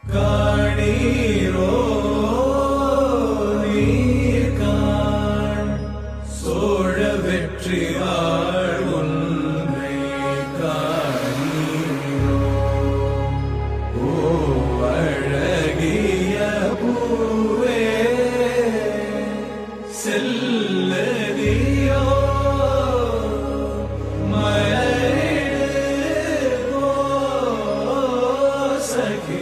காணீரோ நீர்காண் சோழ வெற்றியாள் ஒன்றை காணீரோ ஓ அழகிய பூவே செல்லதியோ மலரிடு சகே